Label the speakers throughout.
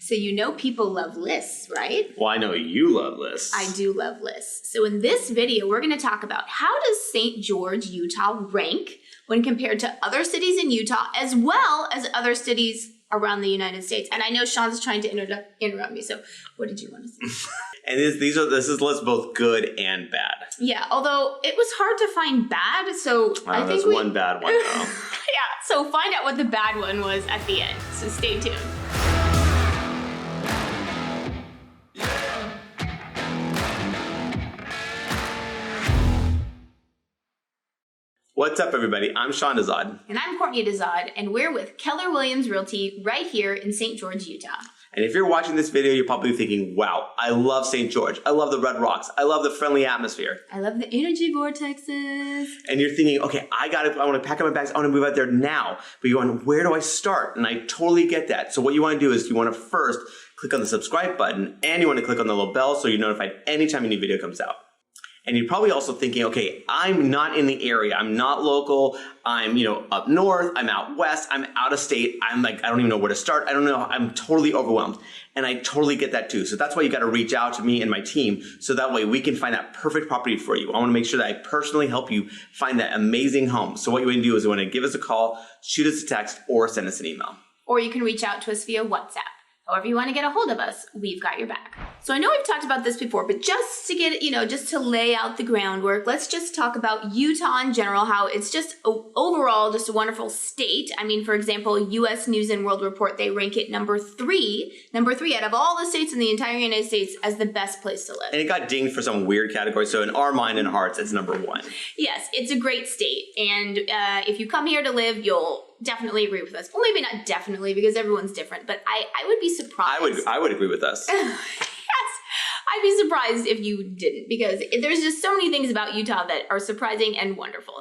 Speaker 1: So you know people love lists, right?
Speaker 2: Well, I know you love lists.
Speaker 1: I do love lists. So in this video, we're going to talk about how does St. George, Utah rank when compared to other cities in Utah as well as other cities around the United States. And I know Sean's trying to interrupt me, so what did you want to say?
Speaker 2: And this is list both good and bad.
Speaker 1: Yeah, although it was hard to find bad, so I think
Speaker 2: there's one bad one though.
Speaker 1: Yeah, so find out what the bad one was at the end. So stay tuned.
Speaker 2: What's up, everybody? I'm Sean Dezad.
Speaker 1: And I'm Courtney Dezad, and we're with Keller Williams Realty right here in St. George, Utah.
Speaker 2: And if you're watching this video, you're probably thinking, wow, I love St. George. I love the red rocks. I love the friendly atmosphere.
Speaker 1: I love the energy vortexes.
Speaker 2: And you're thinking, okay, I want to pack up my bags. I want to move out there now. But you're going, where do I start? And I totally get that. So what you want to do is you want to first click on the subscribe button, and you want to click on the little bell so you're notified anytime a new video comes out. And you're probably also thinking, okay, I'm not in the area. I'm not local. I'm, up north. I'm out west. I'm out of state. I'm like, I don't even know where to start. I don't know. I'm totally overwhelmed. And I totally get that too. So that's why you got to reach out to me and my team. So that way we can find that perfect property for you. I want to make sure that I personally help you find that amazing home. So what you want to do is you want to give us a call, shoot us a text, or send us an email.
Speaker 1: Or you can reach out to us via WhatsApp. However you want to get a hold of us, we've got your back. So I know we've talked about this before, but just to get, just to lay out the groundwork, let's just talk about Utah in general, how it's just overall just a wonderful state. I mean, for example, U.S. News and World Report, they rank it number three out of all the states in the entire United States as the best place to live.
Speaker 2: And it got dinged for some weird category. So in our mind and hearts, it's number one.
Speaker 1: Yes, it's a great state. And if you come here to live, you'll definitely agree with us. Well, maybe not definitely because everyone's different, but I would be surprised.
Speaker 2: I would agree with us.
Speaker 1: Yes, I'd be surprised if you didn't because there's just so many things about Utah that are surprising and wonderful.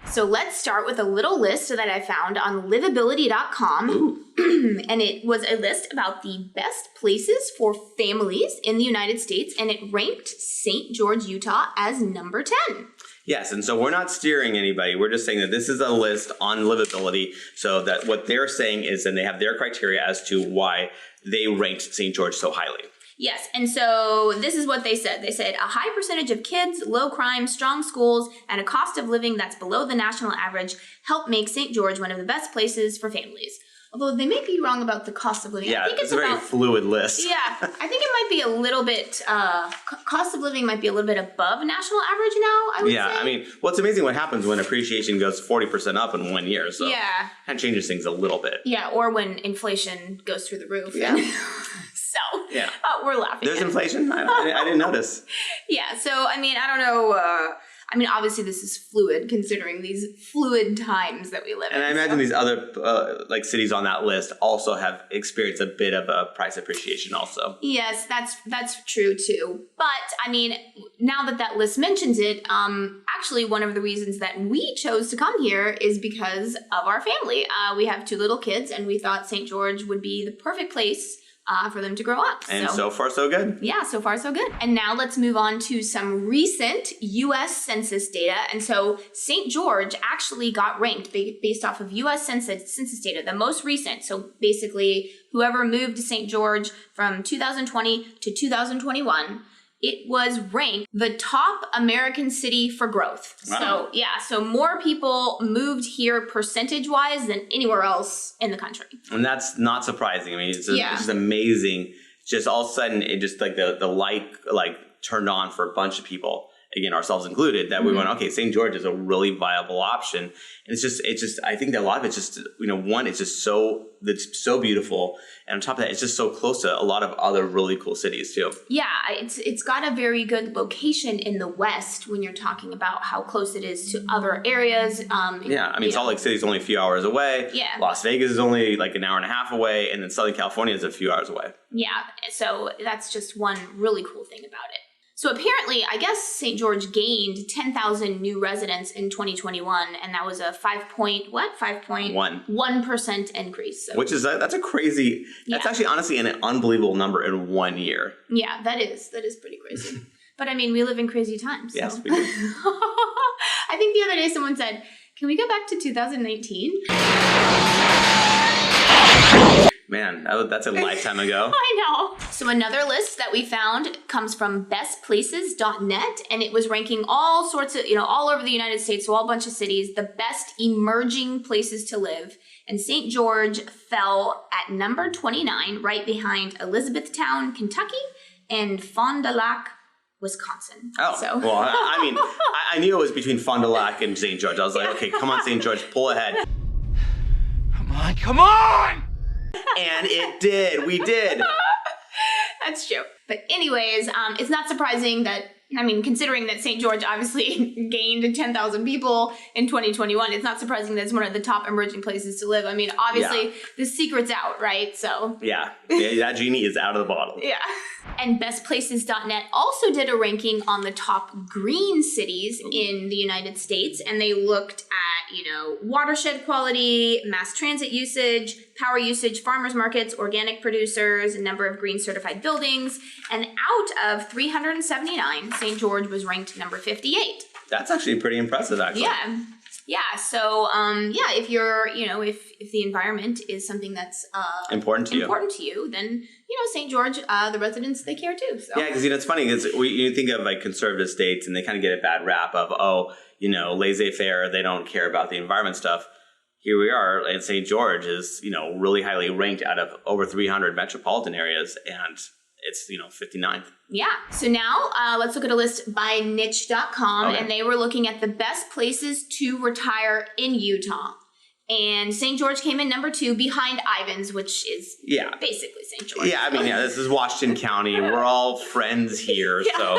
Speaker 1: So let's start with a little list that I found on livability.com. And it was a list about the best places for families in the United States, and it ranked St. George, Utah as number 10.
Speaker 2: Yes, and so we're not steering anybody. We're just saying that this is a list on livability, so that what they're saying is, and they have their criteria as to why they ranked St. George so highly.
Speaker 1: Yes, and so this is what they said. They said a high percentage of kids, low crime, strong schools, and a cost of living that's below the national average help make St. George one of the best places for families. Although they may be wrong about the cost of living.
Speaker 2: Yeah,
Speaker 1: I think
Speaker 2: it's a very fluid list.
Speaker 1: Yeah, I think it might be a little bit, cost of living might be a little bit above national average now, I would say.
Speaker 2: Yeah, I mean, well, it's amazing what happens when appreciation goes 40% up in 1 year. So
Speaker 1: yeah,
Speaker 2: that changes things a little bit.
Speaker 1: Yeah, or when inflation goes through the roof.
Speaker 2: Yeah.
Speaker 1: So
Speaker 2: yeah,
Speaker 1: we're laughing.
Speaker 2: There's inflation? I didn't notice.
Speaker 1: Yeah, so I mean, I don't know. Obviously this is fluid considering these fluid times that we live in.
Speaker 2: And I imagine these other cities on that list also have experienced a bit of a price appreciation also.
Speaker 1: Yes, that's true too. But I mean, now that list mentions it, actually one of the reasons that we chose to come here is because of our family. We have 2 little kids and we thought St. George would be the perfect place for them to grow up.
Speaker 2: And so far, so good.
Speaker 1: Yeah, so far, so good. And now let's move on to some recent U.S. Census data. And so St. George actually got ranked based off of U.S. Census data, the most recent. So basically, whoever moved to St. George from 2020 to 2021, it was ranked the top American city for growth.
Speaker 2: Wow.
Speaker 1: So more people moved here percentage-wise than anywhere else in the country.
Speaker 2: And that's not surprising. I mean, it's just amazing. Just all of a sudden, it just like the light turned on for a bunch of people. Again, ourselves included, that we went, okay, St. George is a really viable option. And it's just, I think that a lot of it's just, one, it's just it's so beautiful. And on top of that, it's just so close to a lot of other really cool cities too.
Speaker 1: Yeah, it's got a very good location in the West when you're talking about how close it is to other areas.
Speaker 2: Salt Lake City is only a few hours away.
Speaker 1: Yeah.
Speaker 2: Las Vegas is only like an hour and a half away. And then Southern California is a few hours away.
Speaker 1: Yeah, so that's just one really cool thing about it. So apparently, I guess St. George gained 10,000 new residents in 2021, and that was a 5.1% increase. So.
Speaker 2: Which is that's a crazy. That's actually honestly an unbelievable number in 1 year.
Speaker 1: Yeah, that is pretty crazy. But I mean, we live in crazy times. So.
Speaker 2: Yes, we do.
Speaker 1: I think the other day someone said, "Can we go back to 2019?"
Speaker 2: Man, that's a lifetime ago.
Speaker 1: I know. So another list that we found comes from bestplaces.net, and it was ranking all sorts of, all over the United States, so all bunch of cities, the best emerging places to live. And St. George fell at number 29, right behind Elizabethtown, Kentucky, and Fond du Lac, Wisconsin.
Speaker 2: Oh,
Speaker 1: so.
Speaker 2: Well, I mean, I knew it was between Fond du Lac and St. George. I was like, okay, come on, St. George, pull ahead.
Speaker 3: Come on!
Speaker 2: And it did. We did.
Speaker 1: That's true. But anyways, it's not surprising that, considering that St. George obviously gained 10,000 people in 2021, it's not surprising that it's one of the top emerging places to live. Obviously, the secret's out, right? So
Speaker 2: yeah, that genie is out of the bottle.
Speaker 1: Yeah. And bestplaces.net also did a ranking on the top green cities in the United States, and they looked at, watershed quality, mass transit usage, power usage, farmers markets, organic producers, number of green certified buildings, and out of 379, St. George was ranked number 58.
Speaker 2: That's actually pretty impressive, actually.
Speaker 1: Yeah. So, if you're, if the environment is something that's
Speaker 2: important to
Speaker 1: you, then, St. George, the residents, they care too. So.
Speaker 2: Yeah, because, it's funny because you think of like conservative states and they kind of get a bad rap of, laissez-faire, they don't care about the environment stuff. Here we are, and St. George is, really highly ranked out of over 300 metropolitan areas, and it's, 59th.
Speaker 1: Yeah. So now let's look at a list by niche.com,
Speaker 2: Okay.
Speaker 1: and they were looking at the best places to retire in Utah. And St. George came in number 2 behind Ivins, which is basically St. George.
Speaker 2: Yeah, this is Washington County. We're all friends here.
Speaker 1: Yeah.
Speaker 2: So,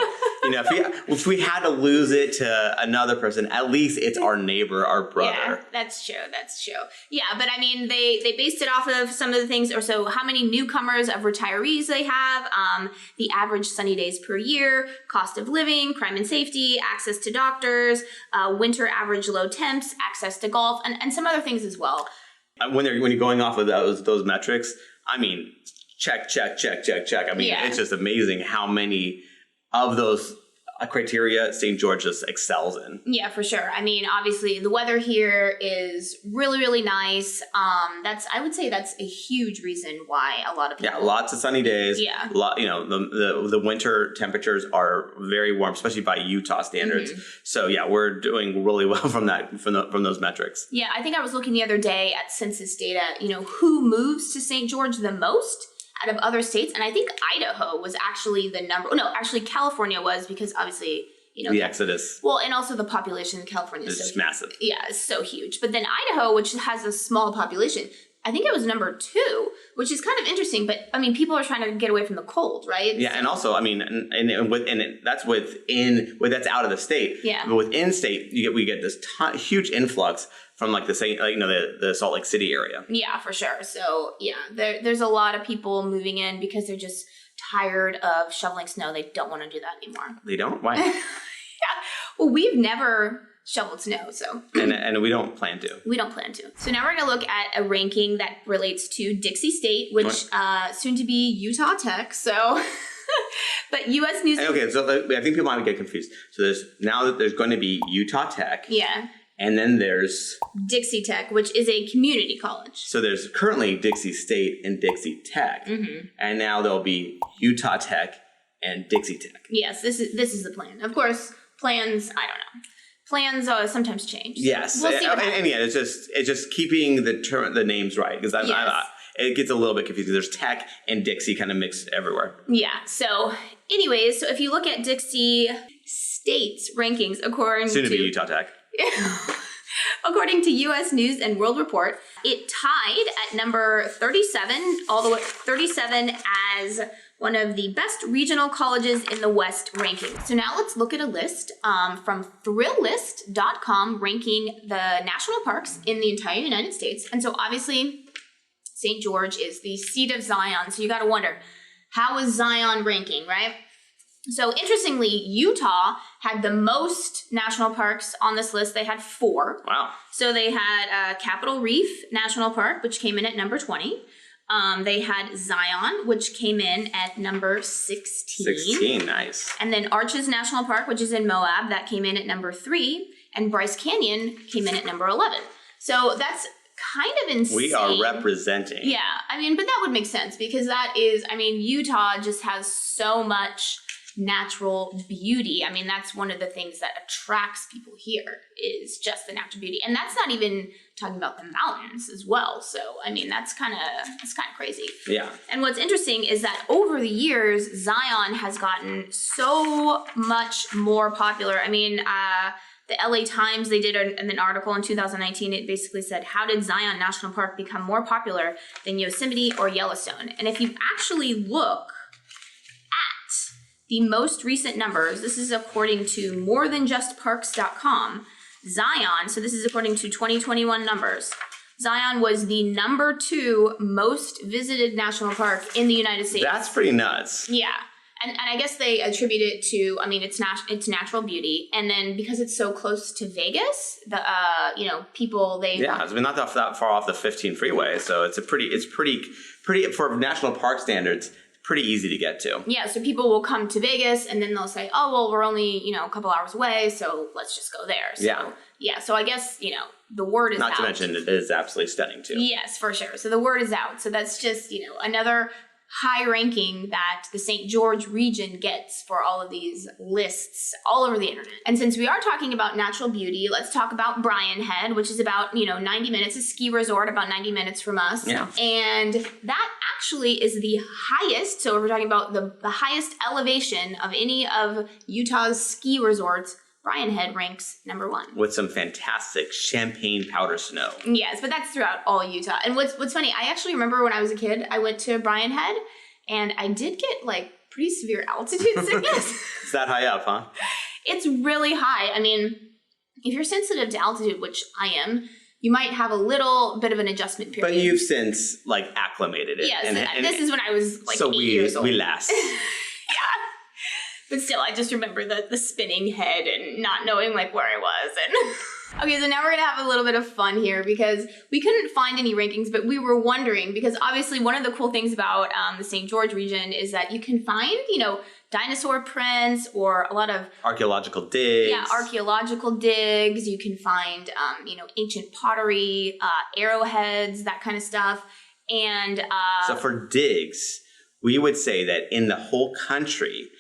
Speaker 2: if we had to lose it to another person, at least it's our neighbor, our brother.
Speaker 1: Yeah, that's true. Yeah, but they based it off of some of the things, or so how many newcomers of retirees they have, the average sunny days per year, cost of living, crime and safety, access to doctors, winter average low temps, access to golf, and some other things as well.
Speaker 2: When you're going off of those metrics, check. It's just amazing how many of those criteria St. George just excels in.
Speaker 1: Yeah, for sure. Obviously the weather here is really, really nice. I would say that's a huge reason why a lot of people.
Speaker 2: Yeah, lots of sunny days.
Speaker 1: Yeah.
Speaker 2: The winter temperatures are very warm, especially by Utah standards. Mm-hmm. So yeah, we're doing really well from those metrics.
Speaker 1: Yeah, I think I was looking the other day at census data, who moves to St. George the most out of other states, and I think Idaho was actually the number. No, actually California was, because obviously
Speaker 2: the exodus.
Speaker 1: Well, and also the population in California is
Speaker 2: just massive.
Speaker 1: Yeah, it's so huge. But then Idaho, which has a small population, I think it was number 2, which is kind of interesting. But people are trying to get away from the cold, right?
Speaker 2: Yeah, and also that's out of the state.
Speaker 1: Yeah.
Speaker 2: But within state, we get this huge influx from the Salt Lake City area.
Speaker 1: Yeah, for sure. So yeah, there's a lot of people moving in because they're just tired of shoveling snow. They don't want to do that anymore.
Speaker 2: They don't? Why?
Speaker 1: Yeah. Well, we've never shoveled snow, so.
Speaker 2: And we don't plan to.
Speaker 1: We don't plan to. So now we're going to look at a ranking that relates to Dixie State, which soon to be Utah Tech. So, but U.S. News.
Speaker 2: Okay, so I think people might get confused. So there's going to be Utah Tech.
Speaker 1: Yeah.
Speaker 2: And then there's
Speaker 1: Dixie Tech, which is a community college.
Speaker 2: So there's currently Dixie State and Dixie Tech. Mm-hmm. And now there'll be Utah Tech and Dixie Tech.
Speaker 1: Yes, this is the plan. Of course, plans, I don't know. Plans sometimes change.
Speaker 2: Yes.
Speaker 1: We'll see
Speaker 2: and yeah, it's just keeping the names right, because it gets a little bit confusing. There's Tech and Dixie kind of mixed everywhere.
Speaker 1: Yeah. So anyways, if you look at Dixie State's rankings according
Speaker 2: soon to be Utah Tech.
Speaker 1: According to U.S. News and World Report, it tied at number 37, all the way 37 as one of the best regional colleges in the West ranking. So now let's look at a list from Thrillist.com ranking the national parks in the entire United States. And so obviously St. George is the seat of Zion. So you got to wonder, how is Zion ranking, right? So interestingly, Utah had the most national parks on this list. They had 4.
Speaker 2: Wow.
Speaker 1: So they had Capitol Reef National Park, which came in at number 20. They had Zion, which came in at number 16.
Speaker 2: 16, nice.
Speaker 1: And then Arches National Park, which is in Moab, that came in at number 3. And Bryce Canyon came in at number 11. So that's kind of insane.
Speaker 2: We are representing.
Speaker 1: Yeah, I mean, but that would make sense because that is, I mean, Utah just has so much natural beauty. I mean, that's one of the things that attracts people here is just the natural beauty. And that's not even talking about the mountains as well. So, I mean, that's kind of crazy.
Speaker 2: Yeah.
Speaker 1: And what's interesting is that over the years, Zion has gotten so much more popular. I mean, the LA Times, they did an article in 2019. It basically said, how did Zion National Park become more popular than Yosemite or Yellowstone? And if you actually look at the most recent numbers, this is according to morethanjustparks.com, Zion, so this is according to 2021 numbers, Zion was the number 2 most visited national park in the United States.
Speaker 2: That's pretty nuts.
Speaker 1: Yeah. And I guess they attribute it to, I mean, it's natural beauty. And then because it's so close to Vegas, the, people, they...
Speaker 2: Yeah, I mean, not that far off the 15 freeway. So it's pretty, for national park standards, pretty easy to get to.
Speaker 1: Yeah, so people will come to Vegas and then they'll say, oh, well, we're only, a couple hours away, so let's just go there. So, yeah, so I guess, the word is out.
Speaker 2: Not to mention it is absolutely stunning too.
Speaker 1: Yes, for sure. So the word is out. So that's just, another high ranking that the St. George region gets for all of these lists all over the internet. And since we are talking about natural beauty, let's talk about Brian Head, which is about, 90 minutes, a ski resort about 90 minutes from us.
Speaker 2: Yeah.
Speaker 1: And that actually is the highest, so we're talking about the highest elevation of any of Utah's ski resorts. Brian Head ranks number 1.
Speaker 2: With some fantastic champagne powder snow.
Speaker 1: Yes, but that's throughout all Utah. And what's funny, I actually remember when I was a kid, I went to Brian Head, and I did get, pretty severe altitude sickness.
Speaker 2: It's that high up, huh?
Speaker 1: It's really high. I mean, if you're sensitive to altitude, which I am, you might have a little bit of an adjustment period.
Speaker 2: But you've since, acclimated it.
Speaker 1: Yes, and this is when I was,
Speaker 2: so
Speaker 1: 8 years old.
Speaker 2: we last.
Speaker 1: But still, I just remember the spinning head and not knowing where I was. And okay, so now we're gonna have a little bit of fun here because we couldn't find any rankings, but we were wondering because obviously one of the cool things about the St. George region is that you can find, dinosaur prints or a lot of
Speaker 2: archaeological digs.
Speaker 1: Yeah, archaeological digs. You can find, ancient pottery, arrowheads, that kind of stuff. And
Speaker 2: so for digs, we would say that in the whole country,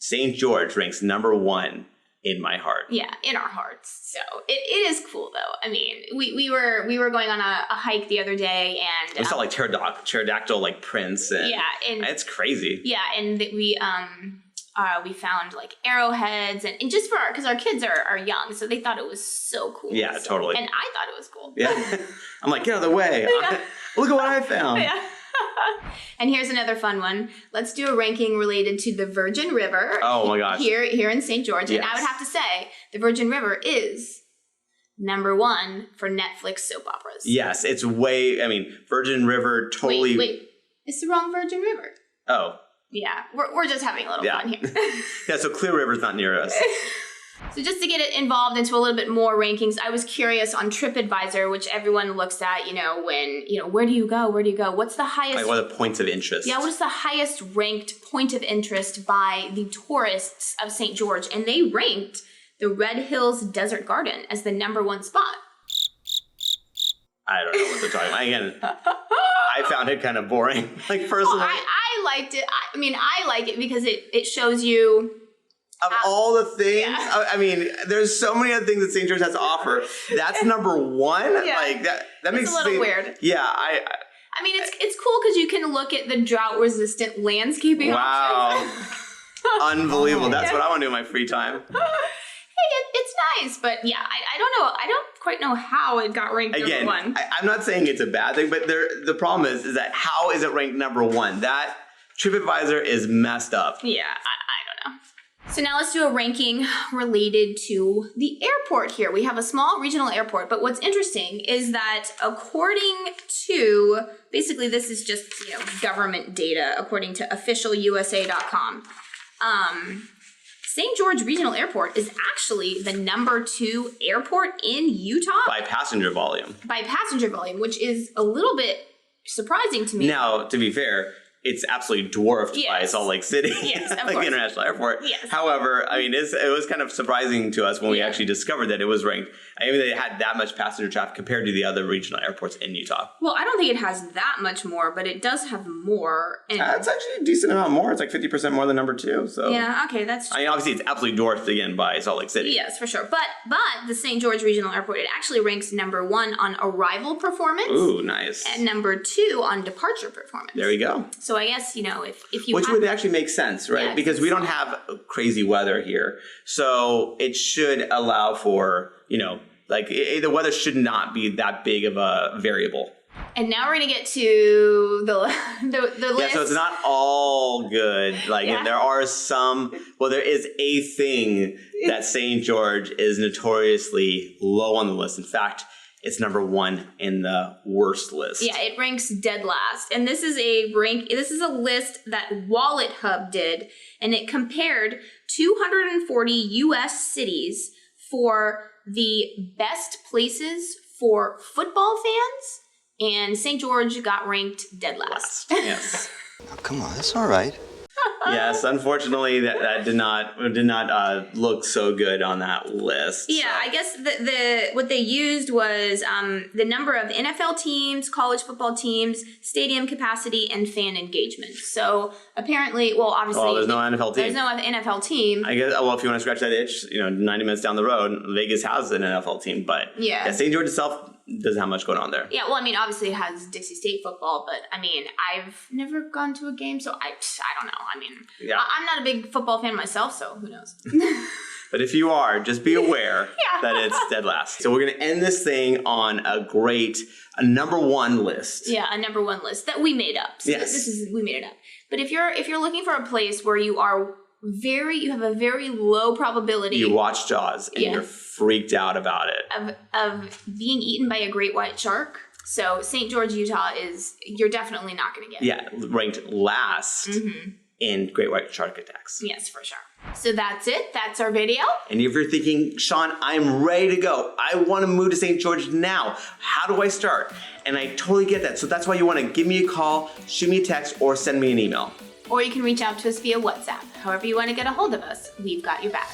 Speaker 2: St. George ranks number 1 in my heart.
Speaker 1: Yeah, in our hearts. So it is cool though. I mean, we were going on a hike the other day and
Speaker 2: we saw pterodactyl prints and
Speaker 1: yeah, and
Speaker 2: it's crazy.
Speaker 1: Yeah, and we found arrowheads and just because our kids are young, so they thought it was so cool.
Speaker 2: Yeah,
Speaker 1: so,
Speaker 2: totally.
Speaker 1: And I thought it was cool.
Speaker 2: Yeah, I'm like, get out of the way.
Speaker 1: Yeah.
Speaker 2: Look at what I found.
Speaker 1: Yeah. And here's another fun one. Let's do a ranking related to the Virgin River.
Speaker 2: Oh my gosh.
Speaker 1: Here in St. George.
Speaker 2: Yes.
Speaker 1: And I would have to say the Virgin River is number 1 for Netflix soap operas.
Speaker 2: Yes, it's Virgin River totally...
Speaker 1: Wait. It's the wrong Virgin River.
Speaker 2: Oh.
Speaker 1: Yeah, we're just having a little fun here.
Speaker 2: Yeah, so Clear River's not near us.
Speaker 1: So just to get it involved into a little bit more rankings, I was curious on TripAdvisor, which everyone looks at, when, where do you go? Where do you go? What's the highest...
Speaker 2: what are the points of interest?
Speaker 1: Yeah, what is the highest ranked point of interest by the tourists of St. George? And they ranked the Red Hills Desert Garden as the number 1 spot.
Speaker 2: I don't know what they're talking about. Again, I found it kind of boring, personally.
Speaker 1: Well, I liked it. I like it because it shows you...
Speaker 2: Of all the things,
Speaker 1: yeah.
Speaker 2: There's so many other things that St. George has to offer. That's number 1?
Speaker 1: Yeah.
Speaker 2: That makes
Speaker 1: a little weird.
Speaker 2: Yeah,
Speaker 1: it's cool because you can look at the drought-resistant landscaping options.
Speaker 2: Unbelievable. That's what I want to do in my free time.
Speaker 1: Hey, it's nice, but yeah, I don't know. I don't quite know how it got ranked number 1.
Speaker 2: I'm not saying it's a bad thing, but the problem is that how is it ranked number 1? That TripAdvisor is messed up.
Speaker 1: Yeah, I don't know. So now let's do a ranking related to the airport here. We have a small regional airport, but what's interesting is that according to, basically this is just, government data, according to officialusa.com, St. George Regional Airport is actually the number 2 airport in Utah.
Speaker 2: By passenger volume.
Speaker 1: By passenger volume, which is a little bit surprising to me.
Speaker 2: Now, to be fair, it's absolutely dwarfed by Salt Lake City,
Speaker 1: Yes, of
Speaker 2: like
Speaker 1: course.
Speaker 2: the international airport.
Speaker 1: Yes.
Speaker 2: However, I mean, it was kind of surprising to us when we actually discovered that it was ranked. I mean, they had that much passenger traffic compared to the other regional airports in Utah.
Speaker 1: Well, I don't think it has that much more, but it does have more. And
Speaker 2: It's actually a decent amount more. It's like 50% more than number 2. So
Speaker 1: yeah, okay, that's true.
Speaker 2: I mean, obviously, it's absolutely dwarfed again by Salt Lake City.
Speaker 1: Yes, for sure. But the St. George Regional Airport, it actually ranks number 1 on arrival performance.
Speaker 2: Ooh, nice.
Speaker 1: And number 2 on departure performance.
Speaker 2: There you go.
Speaker 1: So I guess, if you
Speaker 2: Which would actually make sense, right?
Speaker 1: Yeah,
Speaker 2: because we don't have crazy weather here. So it should allow for, the weather should not be that big of a variable.
Speaker 1: And now we're going to get to the list.
Speaker 2: Yeah, so it's not all good. There are there is a thing that St. George is notoriously low on the list. In fact, it's number 1 in the worst list.
Speaker 1: Yeah, it ranks dead last. And this is a list that Wallet Hub did, and it compared 240 US cities for the best places for football fans, and St. George got ranked dead last.
Speaker 2: Yes.
Speaker 4: Oh, come on, that's all right.
Speaker 2: Yes, unfortunately, that did not look so good on that list.
Speaker 1: Yeah, I guess what they used was the number of NFL teams, college football teams, stadium capacity, and fan engagement. So apparently, obviously,
Speaker 2: there's no NFL team.
Speaker 1: There's no NFL team.
Speaker 2: I guess. Well, if you want to scratch that itch, 90 minutes down the road, Vegas has an NFL team, but St. George itself doesn't have much going on there.
Speaker 1: Yeah, well, I mean, obviously it has Dixie State football, but I mean, I've never gone to a game, so I don't know. I mean, I'm not a big football fan myself, so who knows?
Speaker 2: But if you are, just be aware that it's dead last. So we're going to end this thing on a number 1 list.
Speaker 1: Yeah, a number 1 list that we made up. So
Speaker 2: yes.
Speaker 1: We made it up. But if you're looking for a place where you have a very low probability.
Speaker 2: You watch Jaws and you're freaked out about it.
Speaker 1: Of being eaten by a great white shark. So St. George, Utah you're definitely not going to get.
Speaker 2: Yeah, ranked last in great white shark attacks.
Speaker 1: Yes, for sure. So that's it. That's our video.
Speaker 2: And if you're thinking, Sean, I'm ready to go. I want to move to St. George now. How do I start? And I totally get that. So that's why you want to give me a call, shoot me a text, or send me an email.
Speaker 1: Or you can reach out to us via WhatsApp. However you want to get a hold of us, we've got your back.